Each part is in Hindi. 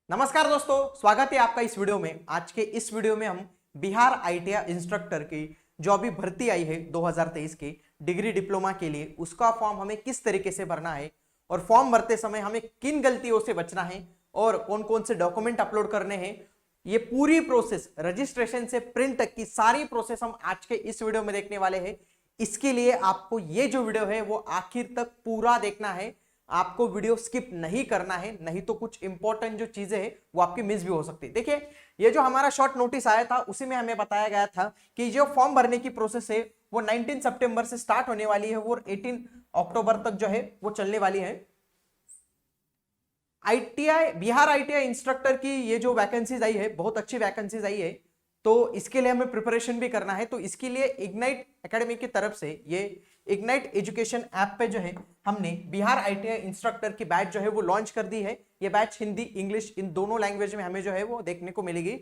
नमस्कार दोस्तों, स्वागत है आपका इस वीडियो में। आज के इस वीडियो में हम बिहार आईटीआई इंस्ट्रक्टर की जो अभी भर्ती आई है 2023 की डिग्री डिप्लोमा के लिए, उसका फॉर्म हमें किस तरीके से भरना है और फॉर्म भरते समय हमें किन गलतियों से बचना है और कौन कौन से डॉक्यूमेंट अपलोड करने हैं, ये पूरी प्रोसेस रजिस्ट्रेशन से प्रिंट तक की सारी प्रोसेस हम आज के इस वीडियो में देखने वाले हैं। इसके लिए आपको ये जो वीडियो है वो आखिर तक पूरा देखना है, आपको वीडियो स्किप नहीं करना है, नहीं तो कुछ इंपॉर्टेंट जो चीजें हैं वो आपकी मिस भी हो सकती है। देखिए, ये जो हमारा शॉर्ट नोटिस आया था उसी में हमें बताया गया था कि जो फॉर्म भरने की प्रोसेस है वो 19 सितंबर से स्टार्ट होने वाली है और 18 अक्टूबर तक जो है वो चलने वाली है। आईटीआई बिहार आईटीआई इंस्ट्रक्टर की ये जो वैकेंसीज आई है, बहुत अच्छी वैकेंसीज आई है, तो इसके लिए हमें प्रिपरेशन भी करना है। तो इसके लिए इग्नाइट एकेडमी की तरफ से ये इग्नाइट एजुकेशन ऐप पे जो है हमने बिहार आईटीआई इंस्ट्रक्टर की बैच जो है वो लॉन्च कर दी है। ये बैच हिंदी इंग्लिश इन दोनों लैंग्वेज में हमें जो है वो देखने को मिलेगी।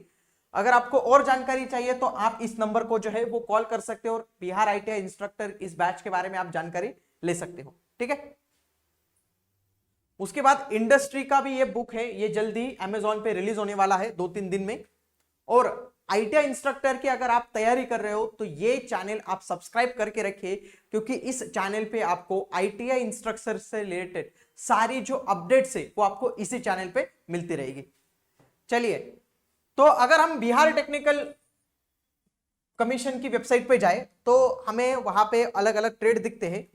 अगर आपको और जानकारी चाहिए तो आप इस नंबर को जो है वो कॉल कर सकते हो और बिहार आईटीआई इंस्ट्रक्टर इस बैच के बारे में आप जानकारी ले सकते हो। ठीक है, उसके बाद इंडस्ट्री का भी ये बुक है, ये जल्दी अमेजोन पे रिलीज होने वाला है 2-3 दिन में। और आईटीआई इंस्ट्रक्टर की अगर आप तैयारी कर रहे हो तो ये चैनल आप सब्सक्राइब करके रखिए, क्योंकि इस चैनल पे आपको आईटीआई इंस्ट्रक्टर से रिलेटेड सारी जो अपडेट्स है वो आपको इसी चैनल पे मिलती रहेगी। चलिए, तो अगर हम बिहार टेक्निकल कमीशन की वेबसाइट पे जाए तो हमें वहां पे अलग अलग ट्रेड दिखते हैं।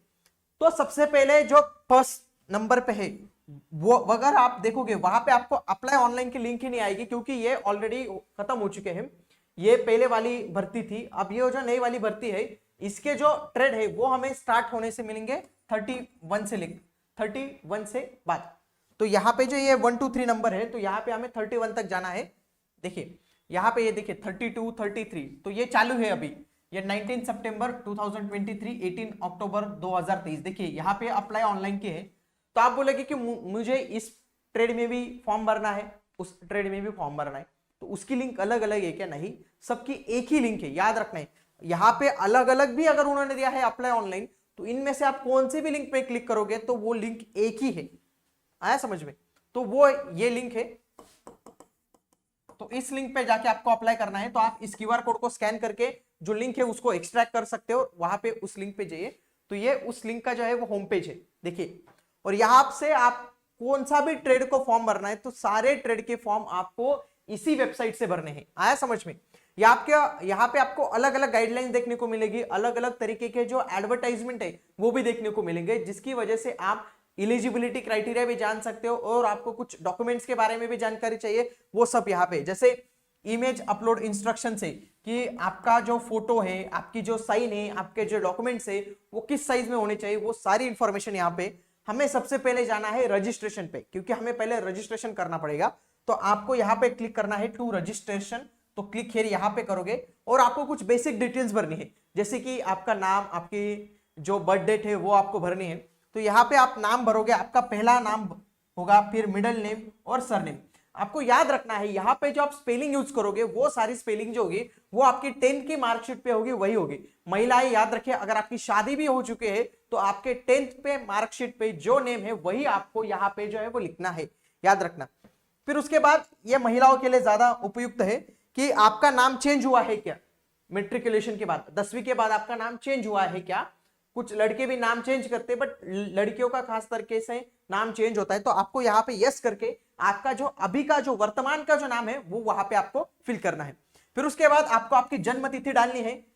तो सबसे पहले जो फर्स्ट नंबर पे है वो अगर आप देखोगे वहां पे आपको अप्लाई ऑनलाइन की लिंक ही नहीं आएगी, क्योंकि ये ऑलरेडी खत्म हो चुके हैं। ये पहले वाली भर्ती थी, अब ये जो नई वाली भर्ती है इसके जो ट्रेड है वो हमें स्टार्ट होने से मिलेंगे 31 से बाद। तो यहाँ पे जो ये 1 2 3 नंबर है तो यहाँ पे हमें 31 तक जाना है। देखिए यहाँ पे ये देखिए 32 33, तो ये चालू है अभी। ये 19 सितंबर 2023 18 अक्टूबर 2023। देखिए यहाँ पे अप्लाई ऑनलाइन के है। तो आप बोलेगे कि मुझे इस ट्रेड में भी फॉर्म भरना है, उस ट्रेड में भी फॉर्म भरना है, तो उसकी लिंक अलग अलग है क्या? नहीं, सबकी एक ही लिंक है, याद रखना है। यहाँ पे अलग अलग भी अगर उन्होंने दिया है अप्लाई ऑनलाइन, तो इनमें से आप कौन से भी लिंक पे क्लिक करोगे तो वो लिंक एक ही है। आया समझ में? तो वो ये लिंक है, तो इस लिंक पे जाके आपको अप्लाई करना है। तो आप इस क्यूआर कोड को स्कैन करके जो लिंक है उसको एक्सट्रैक्ट कर सकते हो, वहां पे उस लिंक पे जाइए। तो ये उस लिंक का जो है वो होम पेज है, देखिए। और यहां से आप कौन सा भी ट्रेड को फॉर्म भरना है तो सारे ट्रेड के फॉर्म आपको इसी वेबसाइट से भरने हैं। आया समझ में? यहाँ पे आपको अलग अलग गाइडलाइन देखने को मिलेगी, अलग अलग तरीके के जो एडवर्टाइजमेंट है वो भी देखने को मिलेंगे, जिसकी वजह से आप एलिजिबिलिटी क्राइटेरिया भी जान सकते हो और आपको कुछ डॉक्यूमेंट्स के बारे में भी जानकारी चाहिए वो सब यहाँ पे, जैसे इमेज अपलोड इंस्ट्रक्शन है कि आपका जो फोटो है, आपकी जो साइन है, आपके जो डॉक्यूमेंट्स है वो किस साइज में होने चाहिए, वो सारी इंफॉर्मेशन यहाँ पे। हमें सबसे पहले जाना है रजिस्ट्रेशन पे, क्योंकि हमें पहले रजिस्ट्रेशन करना पड़ेगा। तो आपको यहाँ पे क्लिक करना है टू रजिस्ट्रेशन, तो क्लिक हियर यहाँ पे करोगे और आपको कुछ बेसिक डिटेल्स भरनी है, जैसे कि आपका नाम, आपकी जो बर्थ डेट है वो आपको भरनी है। तो यहाँ पे आप नाम भरोगे, आपका पहला नाम होगा, फिर मिडिल नेम और सरनेम। आपको याद रखना है यहाँ पे जो आप स्पेलिंग यूज करोगे वो सारी स्पेलिंग जो होगी वो आपकी 10th की मार्कशीट पे होगी, वही होगी। महिलाएं याद रखिए, अगर आपकी शादी भी हो चुके हैं तो आपके 10th पे मार्कशीट पे जो नेम है वही आपको यहाँ पे जो है वो लिखना है, याद रखना। फिर उसके बाद ये महिलाओं के लिए ज्यादा उपयुक्त है कि आपका नाम चेंज हुआ है क्या मेट्रिकुलेशन के बाद, 10वीं के बाद आपका नाम चेंज हुआ है क्या। कुछ लड़के भी नाम चेंज करते हैं, बट लड़कियों का खास तरीके से नाम चेंज होता है। तो आपको यहाँ पे यस करके आपका जो अभी का जो वर्तमान का जो नाम है वो वहां पे आपको फिल करना है। फिर उसके बाद आपको आपकी जन्म तिथि डालनी है,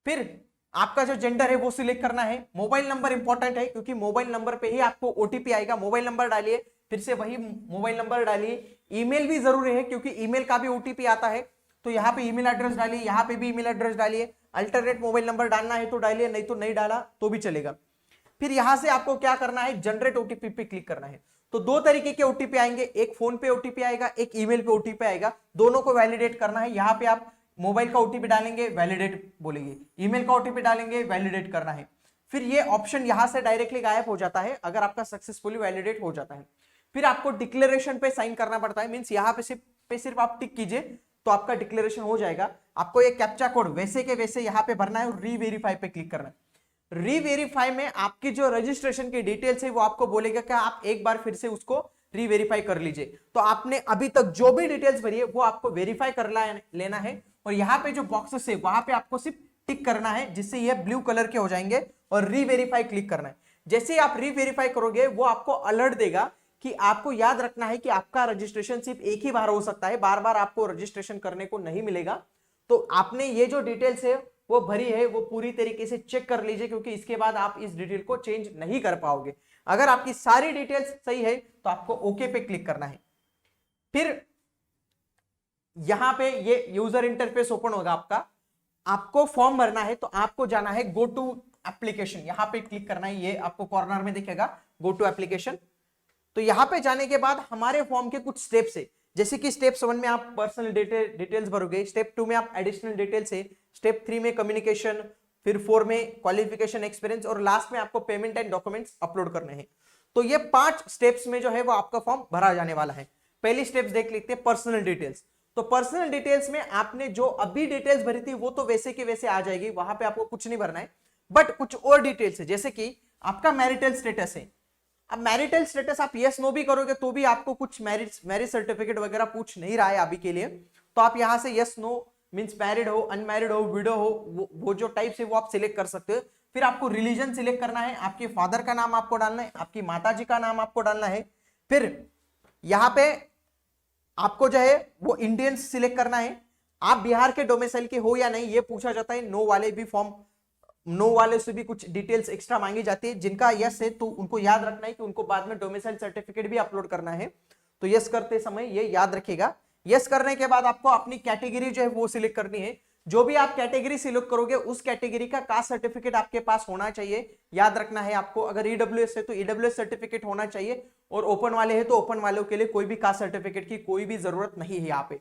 फिर आपका जो जेंडर है वो सिलेक्ट करना है। मोबाइल नंबर इंपॉर्टेंट है, क्योंकि मोबाइल नंबर पे ही आपको ओटीपी आएगा। मोबाइल नंबर डालिए, फिर से वही मोबाइल नंबर डालिए। ईमेल भी जरूरी है, क्योंकि ईमेल का भी ओटीपी आता है। तो यहाँ पे ईमेल एड्रेस डालिए, यहाँ पे भी ईमेल एड्रेस डालिए। अल्टरनेट मोबाइल नंबर डालना है तो डालिए, नहीं तो नहीं डाला तो भी चलेगा। फिर यहां से आपको क्या करना है, जनरेट ओटीपी पे क्लिक करना है। तो दो तरीके के ओटीपी आएंगे, एक फोन पे ओटीपी आएगा, एक ईमेल पे ओटीपी आएगा। दोनों को वैलिडेट करना है। यहाँ पे आप मोबाइल का ओटीपी डालेंगे, वैलिडेट बोलेंगे, ईमेल का ओटीपी डालेंगे, वैलिडेट करना है। फिर ये ऑप्शन यहां से डायरेक्टली गायब हो जाता है अगर आपका सक्सेसफुली वैलिडेट हो जाता है। फिर आपको डिक्लेरेशन पे साइन करना पड़ता है, मींस यहाँ पे सिर्फ आप टिक कीजिए तो आपका डिक्लेरेशन हो जाएगा। आपको ये कैप्चा कोड वैसे के वैसे यहाँ पे भरना है और रीवेरीफाई पे क्लिक करना है। रीवेरीफाई में आपकी जो रजिस्ट्रेशन की डिटेल्स है वो आपको बोलेगा कि आप एक बार फिर से उसको री वेरीफाई कर लीजिए। तो आपने अभी तक जो भी डिटेल्स भरी है वो आपको वेरीफाई कर लेना है, और यहाँ पे जो बॉक्सेस है वहां पे आपको सिर्फ टिक करना है, जिससे ये ब्लू कलर के हो जाएंगे, और री वेरीफाई क्लिक करना है। जैसे ही आप री वेरीफाई करोगे वो आपको अलर्ट देगा कि आपको याद रखना है कि आपका रजिस्ट्रेशन सिर्फ एक ही बार हो सकता है, बार बार आपको रजिस्ट्रेशन करने को नहीं मिलेगा। तो आपने ये जो डिटेल्स है वो भरी है वो पूरी तरीके से चेक कर लीजिए, क्योंकि इसके बाद आप इस डिटेल को चेंज नहीं कर पाओगे। अगर आपकी सारी डिटेल्स सही है तो आपको ओके पे क्लिक करना है। फिर यहां पे ये यूजर इंटरफेस ओपन होगा आपका, आपको फॉर्म भरना है तो आपको जाना है गो टू एप्लीकेशन, यहां पे क्लिक करना है, ये आपको कॉर्नर में दिखेगा गो टू एप्लीकेशन। तो यहां पे जाने के बाद हमारे फॉर्म के कुछ स्टेप्स है, जैसे कि स्टेप 7 में आप पर्सनल डिटेल्स भरोगे, स्टेप 2 में आप एडिशनल डिटेल्स है, स्टेप 3 में कम्युनिकेशन, फिर 4 में क्वालिफिकेशन एक्सपीरियंस, और लास्ट में आपको पेमेंट एंड डॉक्यूमेंट्स अपलोड करने हैं। तो ये 5 स्टेप्स में जो है वो आपका फॉर्म भरा जाने वाला है। पहली स्टेप्स देख लेते हैं, पर्सनल डिटेल्स। तो पर्सनल डिटेल्स में आपने जो अभी डिटेल्स भरी थी वो तो वैसे की वैसे आ जाएगी, वहां पे आपको कुछ नहीं भरना है, बट कुछ और डिटेल्स है, जैसे कि आपका मैरिटल स्टेटस है। अब मैरिटल स्टेटस आप यस नो भी करोगे तो भी आपको कुछ मैरिज सर्टिफिकेट वगैरह पूछ नहीं रहा है अभी के लिए, तो आप यहां से यस नो मींस मैरिड हो, अनमैरिड हो, विडो हो, वो जो टाइप है वो आप सिलेक्ट कर सकते हो। फिर आपको रिलीजन सिलेक्ट करना है, आपके फादर का नाम आपको डालना है, आपकी माताजी का नाम आपको डालना है। फिर यहां पे आपको जो है वो इंडियन सिलेक्ट करना है, आप बिहार के डोमिसाइल के हो या नहीं ये पूछा जाता है। नो वाले भी फॉर्म, नो वाले से भी कुछ डिटेल्स एक्स्ट्रा मांगी जाती है, जिनका यस है तो उनको याद रखना है कि उनको बाद में डोमिसाइल सर्टिफिकेट भी अपलोड करना है, तो यस करते समय ये याद रखिएगा। यस करने के बाद आपको अपनी कैटेगरी जो है वो सिलेक्ट करनी है, जो भी आप कैटेगरी सिलेक्ट करोगे उस कैटेगरी का कास्ट सर्टिफिकेट आपके पास होना चाहिए, याद रखना है आपको। अगर ईडब्ल्यूएस है तो ईडब्ल्यूएस सर्टिफिकेट होना चाहिए, और ओपन वाले हैं तो ओपन वालों के लिए कोई भी कास्ट सर्टिफिकेट की कोई भी जरूरत नहीं है यहाँ पे।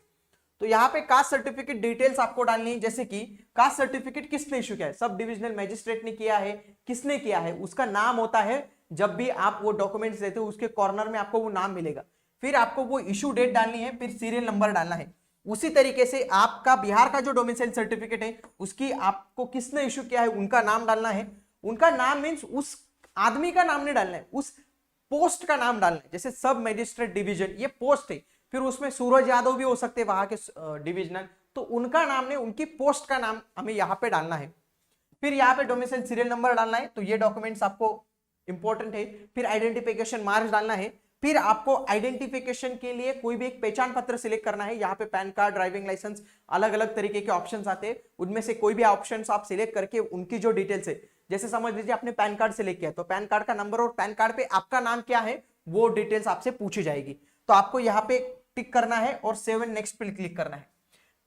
तो यहाँ पे कास्ट सर्टिफिकेट डिटेल्स आपको डालनी है, जैसे कि कास्ट सर्टिफिकेट किसने इशू किया है, सब डिविजनल मैजिस्ट्रेट ने किया है, किसने किया है, उसका नाम होता है, जब भी आप वो डॉक्यूमेंट्स देते हो उसके कॉर्नर में आपको वो नाम मिलेगा। फिर आपको वो इशू डेट डालनी है, फिर सीरियल नंबर डालना है। उसी तरीके से आपका बिहार का जो डोमिसाइल सर्टिफिकेट है उसकी आपको किसने इशू किया है उनका नाम डालना है। उनका नाम मीन्स उस आदमी का नाम नहीं डालना है, उस पोस्ट का नाम डालना है। जैसे सब मजिस्ट्रेट डिवीजन ये पोस्ट है, फिर उसमें सूरज यादव भी हो सकते हैं वहां के डिविजनल, तो उनका नाम नहीं, उनकी पोस्ट का नाम हमें यहाँ पे डालना है। फिर यहाँ पे डोमिसाइल सीरियल नंबर डालना है, तो ये डॉक्यूमेंट्स आपको इंपॉर्टेंट है। फिर आइडेंटिफिकेशन मार्क्स डालना है। फिर आपको आइडेंटिफिकेशन के लिए कोई भी एक पहचान पत्र सिलेक्ट करना है, यहाँ पे पैन कार्ड, ड्राइविंग लाइसेंस, अलग अलग तरीके के ऑप्शंस आते हैं, उनमें से कोई भी ऑप्शंस आप सिलेक्ट करके उनकी जो डिटेल्स है, जैसे समझ लीजिए आपने पैन कार्ड सिलेक्ट किया तो पैन कार्ड का नंबर और पैन कार्ड पे आपका नाम क्या है वो डिटेल्स आपसे पूछी जाएगी, तो आपको यहाँ पे टिक करना है और सेव एंड नेक्स्ट पे क्लिक करना है।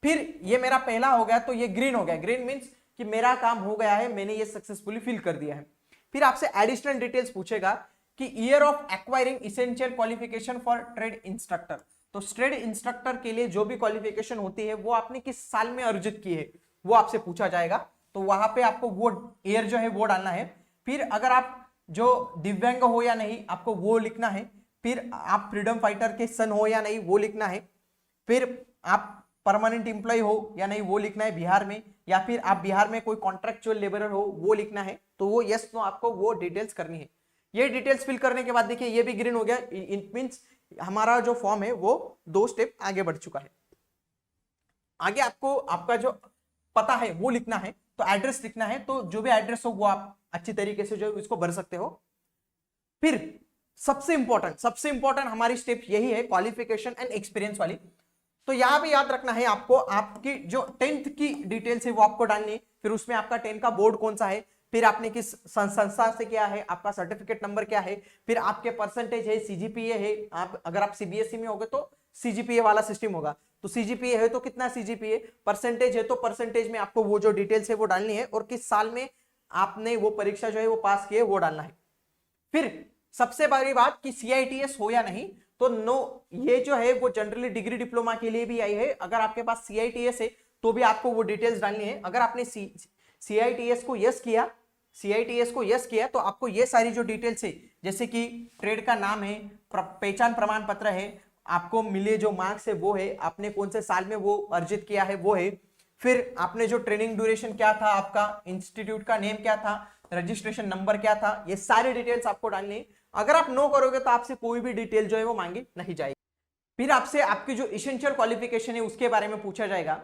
फिर ये मेरा पहला हो गया, तो ये ग्रीन हो गया, ग्रीन मींस कि मेरा काम हो गया है, मैंने ये सक्सेसफुली फिल कर दिया है। फिर आपसे एडिशनल डिटेल्स पूछेगा कि year of acquiring essential qualification for trade instructor, तो ट्रेड इंस्ट्रक्टर के लिए जो भी क्वालिफिकेशन होती है वो आपने किस साल में अर्जित की है वो आपसे पूछा जाएगा, तो वहां पे आपको वो ईयर जो है वो डालना है। फिर अगर आप जो दिव्यांग हो या नहीं आपको वो लिखना है। फिर आप फ्रीडम फाइटर के सन हो या नहीं वो लिखना है। फिर आप परमानेंट एम्प्लॉय हो या नहीं वो लिखना है बिहार में, या फिर आप बिहार में कोई कॉन्ट्रेक्चुअल लेबरर हो वो लिखना है, तो वो यस नो आपको वो डिटेल्स करनी है। ये डिटेल्स फिल करने के बाद देखिए ये भी ग्रीन हो गया, इट मींस हमारा जो फॉर्म है वो 2 स्टेप आगे बढ़ चुका है। आगे आपको आपका जो पता है वो लिखना है, तो एड्रेस लिखना है, तो जो भी एड्रेस हो वो आप अच्छी तरीके से जो इसको भर सकते हो। फिर सबसे इंपॉर्टेंट हमारी स्टेप यही है, क्वालिफिकेशन एंड एक्सपीरियंस वाली। तो यहां पे याद रखना है आपको, आपकी जो 10th की डिटेल्स है वो आपको डालनी है। फिर उसमें आपका 10 का बोर्ड कौन सा है, फिर आपने किस संस्था से किया है, आपका सर्टिफिकेट नंबर क्या है, फिर आपके परसेंटेज है, सीजीपीए है, आप अगर आप सीबीएसई में होगे तो सीजीपीए वाला सिस्टम होगा, तो सीजीपीए है तो कितना सीजीपीए, परसेंटेज है तो परसेंटेज में आपको वो जो डिटेल्स है वो डालनी है, और किस साल में आपने वो परीक्षा जो है वो पास की है वो डालना है। फिर सबसे बड़ी बात कि सीआईटीएस हो या नहीं, तो नो, ये जो है वो जनरली डिग्री डिप्लोमा के लिए भी आई है, अगर आपके पास सीआईटीएस है तो भी आपको वो डिटेल्स डालनी है। अगर आपने सीआईटीएस को यस किया तो आपको ये सारी जो डिटेल्स है, जैसे कि ट्रेड का नाम है, पहचान प्रमाण पत्र है, आपको मिले जो मार्क्स है वो है, आपने कौन से साल में वो अर्जित किया है वो है, फिर आपने जो ट्रेनिंग ड्यूरेशन क्या था, आपका इंस्टीट्यूट का नेम क्या था, रजिस्ट्रेशन नंबर क्या था, ये सारी डिटेल्स आपको डालनी है। अगर आप नो करोगे तो आपसे कोई भी डिटेल जो है वो मांगी नहीं जाएगी। फिर आपसे आपकी जो इसेंशियल क्वालिफिकेशन है उसके बारे में पूछा जाएगा।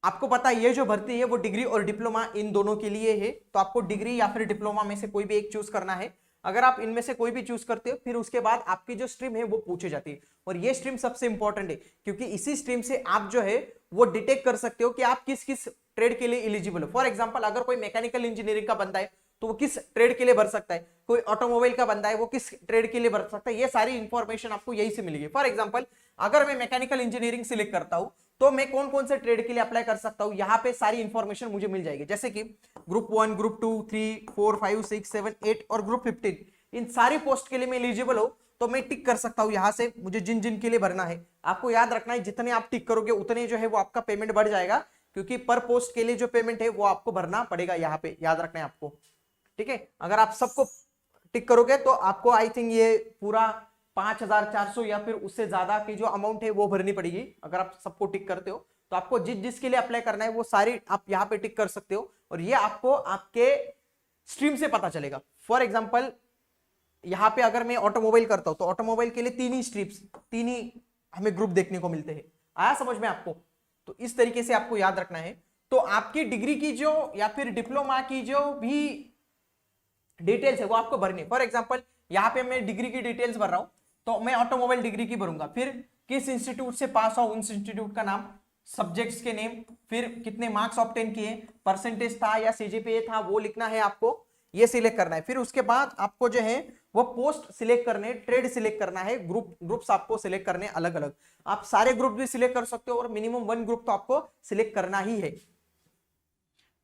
आपको पता है ये जो भर्ती है वो डिग्री और डिप्लोमा इन दोनों के लिए है, तो आपको डिग्री या फिर डिप्लोमा में से कोई भी एक चूज करना है। अगर आप इनमें से कोई भी चूज करते हो फिर उसके बाद आपकी जो स्ट्रीम है वो पूछी जाती है, और ये स्ट्रीम सबसे इंपॉर्टेंट है क्योंकि इसी स्ट्रीम से आप जो है वो डिटेक्ट कर सकते हो कि आप किस किस ट्रेड के लिए एलिजिबल हो। फॉर एग्जाम्पल अगर कोई मैकेनिकल इंजीनियरिंग का बंदा है तो वो किस ट्रेड के लिए भर सकता है, कोई ऑटोमोबाइल का बंदा है वो किस ट्रेड के लिए भर सकता है, ये सारी इंफॉर्मेशन आपको यही से मिलेगी। फॉर एग्जाम्पल अगर मैं मैकेनिकल इंजीनियरिंग सिलेक्ट करता हूं तो मैं कौन कौन से ट्रेड के लिए अप्लाई कर सकता हूं, यहाँ पे सारी इंफॉर्मेशन मुझे मिल जाएगी। जैसे कि ग्रुप 1, ग्रुप 2, 3, 4, 5, 6, 7, 8 और ग्रुप 15, इन सारी पोस्ट के लिए मैं एलिजिबल हो तो मैं टिक कर सकता हूं यहाँ से मुझे जिन जिन के लिए भरना है। आपको याद रखना है जितने आप टिक करोगे उतने जो है वो आपका पेमेंट बढ़ जाएगा, क्योंकि पर पोस्ट के लिए जो पेमेंट है वो आपको भरना पड़ेगा, यहाँ पे याद रखना है आपको। ठीक है, अगर आप सबको टिक करोगे तो आपको आई थिंक ये पूरा 5,400 या फिर उससे ज्यादा की जो अमाउंट है वो भरनी पड़ेगी। अगर आप सबको टिक करते हो तो आपको जिस जिसके लिए अप्लाई करना है वो सारी आप यहाँ पे टिक कर सकते हो, और ये आपको आपके स्ट्रीम से पता चलेगा। फॉर एग्जाम्पल यहाँ पे अगर मैं ऑटोमोबाइल करता हूं तो ऑटोमोबाइल के लिए 3 ही स्ट्रीम्स, 3 ही हमें ग्रुप देखने को मिलते हैं। आया समझ में आपको? तो इस तरीके से आपको याद रखना है। तो आपकी डिग्री की जो या फिर डिप्लोमा की जो भी डिटेल्स है वो आपको भरनी। फॉर एग्जांपल यहाँ पे मैं डिग्री की डिटेल्स भर रहा हूं तो मैं ऑटोमोबाइल डिग्री की भरूंगा, फिर किस इंस्टीट्यूट से पास हो उस इंस्टीट्यूट का नाम, सब्जेक्ट्स के नेम, फिर कितने मार्क्स ऑब्टेन किए, परसेंटेज था या सीजीपीए था वो लिखना है आपको, ये सिलेक्ट करना है। फिर उसके बाद आपको जो है वो पोस्ट सिलेक्ट करने, ट्रेड सिलेक्ट करना है, ग्रुप्स आपको सिलेक्ट करने अलग अलग। आप सारे ग्रुप भी सिलेक्ट कर सकते हो और मिनिमम 1 ग्रुप तो आपको सिलेक्ट करना ही है।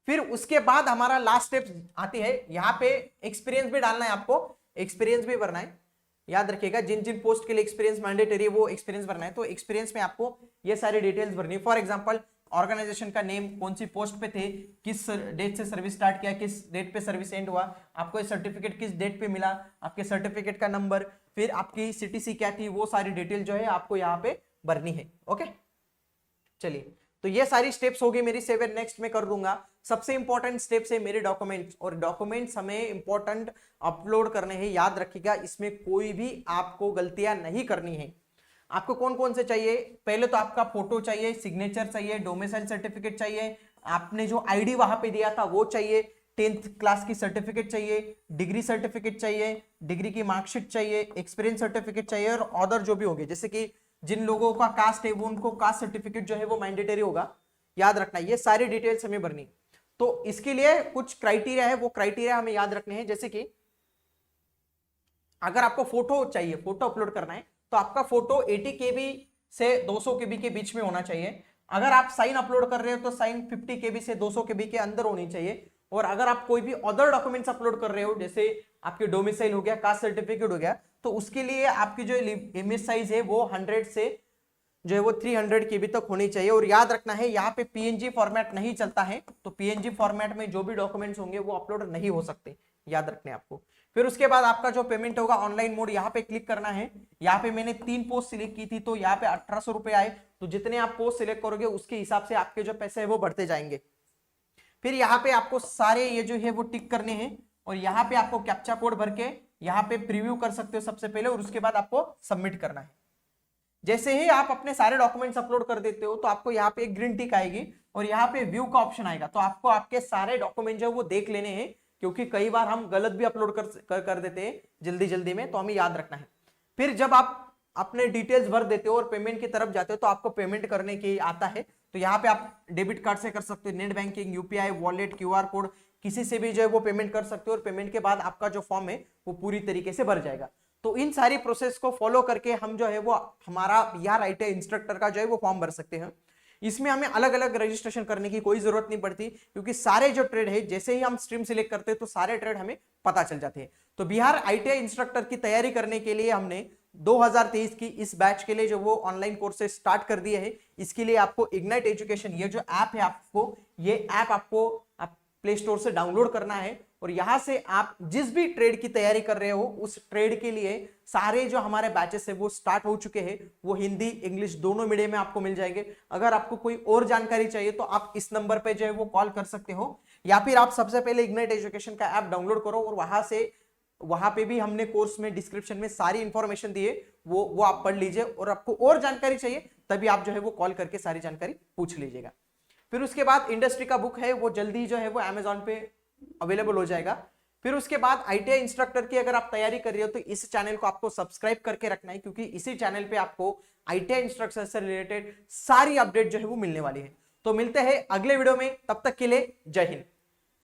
फिर उसके बाद हमारा लास्ट स्टेप आती है, यहाँ पे एक्सपीरियंस भी डालना है आपको, एक्सपीरियंस भी भरना है। याद रखिएगा जिन जिन पोस्ट के लिए एक्सपीरियंस मैंडेटरी है वो एक्सपीरियंस भरना है, तो एक्सपीरियंस में आपको ये सारी डिटेल्स भरनी है। फॉर एग्जांपल ऑर्गेनाइजेशन का नेम, कौन सी पोस्ट पे थे, किस डेट से सर्विस स्टार्ट किया, किस डेट पे सर्विस एंड हुआ, आपको ये सर्टिफिकेट किस डेट पे मिला, आपके सर्टिफिकेट का नंबर, फिर आपकी सीटीसी क्या थी, वो सारी डिटेल जो है आपको यहाँ पे भरनी है। ओके, चलिए तो ये सारी स्टेप्स होगी मेरी, 7 नेक्स्ट में कर दूंगा। सबसे इंपॉर्टेंट स्टेप्स है मेरे डॉक्यूमेंट्स, और डॉक्यूमेंट्स हमें इंपॉर्टेंट अपलोड करने हैं। याद रखिएगा इसमें कोई भी आपको गलतियां नहीं करनी है। आपको कौन कौन से चाहिए, पहले तो आपका फोटो चाहिए, सिग्नेचर चाहिए, डोमिसाइल सर्टिफिकेट चाहिए, आपने जो आईडी वहां पे दिया था वो चाहिए, 10th क्लास की सर्टिफिकेट चाहिए, डिग्री सर्टिफिकेट चाहिए, डिग्री की मार्कशीट चाहिए, एक्सपीरियंस सर्टिफिकेट चाहिए, और अदर जो भी होंगे, जैसे कि जिन लोगों का कास्ट है वो उनको कास्ट सर्टिफिकेट जो है वो मैंडेटरी होगा। याद रखना ये सारी डिटेल्स हमें भरनी। तो इसके लिए कुछ क्राइटेरिया है, वो क्राइटेरिया हमें याद रखने हैं। जैसे कि अगर आपको फोटो चाहिए, फोटो अपलोड करना है तो आपका फोटो 80 KB से 200 KB के बीच में होना चाहिए। अगर आप साइन अपलोड कर रहे हो तो साइन 50 KB से 200 KB के अंदर होनी चाहिए। और अगर आप कोई भी अदर डॉक्यूमेंट्स अपलोड कर रहे हो, जैसे आपके डोमिसाइल हो गया, कास्ट सर्टिफिकेट हो गया, तो उसके लिए आपकी जो इमेज साइज है वो 100 से जो है वो 300 KB तक होनी चाहिए। और याद रखना है यहाँ पे PNG फॉर्मेट नहीं चलता है, तो PNG फॉर्मेट में जो भी डॉक्यूमेंट्स होंगे वो अपलोड नहीं हो सकते, याद रखने आपको। फिर उसके बाद आपका जो पेमेंट होगा ऑनलाइन मोड, यहाँ पे क्लिक करना है। यहाँ पे मैंने 3 पोस्ट सिलेक्ट की थी तो यहाँ पे 1800 रुपए आए, तो जितने आप पोस्ट सिलेक्ट करोगे उसके हिसाब से आपके जो पैसे है वो बढ़ते जाएंगे। फिर यहाँ पे आपको सारे ये जो है वो टिक करने हैं, और यहाँ पे आपको कैप्चा कोड भर के यहाँ पे प्रीव्यू कर सकते हो सबसे पहले, और उसके बाद आपको सबमिट करना है। जैसे ही आप अपने सारे डॉक्यूमेंट्स अपलोड कर देते हो तो आपको यहाँ पे एक ग्रीन टिक आएगी और यहाँ पे व्यू का ऑप्शन आएगा, तो आपको आपके सारे डॉक्यूमेंट जो है वो देख लेने हैं, क्योंकि कई बार हम गलत भी अपलोड कर देते हैं जल्दी जल्दी में, तो हमें याद रखना है। फिर जब आप अपने डिटेल्स भर देते हो और पेमेंट की तरफ जाते हो तो आपको पेमेंट करने की आता है, तो यहाँ पे आप डेबिट कार्ड से कर सकते हो, net banking, UPI, wallet, QR code, किसी से भी जो है वो पेमेंट कर सकते हो, और पेमेंट के बाद आपका जो फॉर्म है वो पूरी तरीके से भर जाएगा। तो इन सारी प्रोसेस को फॉलो करके हम जो है वो हमारा बिहार ITI इंस्ट्रक्टर का जो है वो फॉर्म भर सकते हैं। इसमें हमें अलग अलग रजिस्ट्रेशन करने की कोई जरूरत नहीं पड़ती, क्योंकि सारे जो ट्रेड है जैसे ही हम स्ट्रीम सिलेक्ट करते हैं तो सारे ट्रेड हमें पता चल जाते हैं। तो बिहार ITI इंस्ट्रक्टर की तैयारी करने के लिए हमने 2023 की इस बैच के लिए जो वो ऑनलाइन कोर्सेज स्टार्ट कर दिए हैं। इसके लिए आपको इग्नाइट एजुकेशन, ये जो ऐप है आपको, ये ऐप आपको प्ले स्टोर से डाउनलोड करना है, और यहां से आप जिस भी ट्रेड की तैयारी कर रहे हो उस ट्रेड के लिए सारे जो हमारे बैचेस है वो स्टार्ट हो चुके हैं। वो हिंदी इंग्लिश दोनों मीडियम में आपको मिल जाएंगे। अगर आपको कोई और जानकारी चाहिए तो आप इस नंबर पे जो है वो कॉल कर सकते हो, या फिर आप सबसे पहले इग्नाइट एजुकेशन का ऐप डाउनलोड करो और वहां से वहां पे भी हमने कोर्स में डिस्क्रिप्शन में सारी इंफॉर्मेशन दी है, वो आप पढ़ लीजिए। और आपको और जानकारी चाहिए तभी आप जो है वो कॉल करके सारी जानकारी पूछ लीजिएगा। फिर उसके बाद इंडस्ट्री का बुक है वो जल्दी जो है वो अमेजॉन पे अवेलेबल हो जाएगा। फिर उसके बाद आईटीआई इंस्ट्रक्टर की अगर आप तैयारी कर रहे हो तो इस चैनल को आपको सब्सक्राइब करके रखना है, क्योंकि इसी चैनल पे आपको आईटीआई इंस्ट्रक्टर से रिलेटेड सारी अपडेट जो है वो मिलने वाली है। तो मिलते हैं अगले वीडियो में, तब तक के लिए जय हिंद।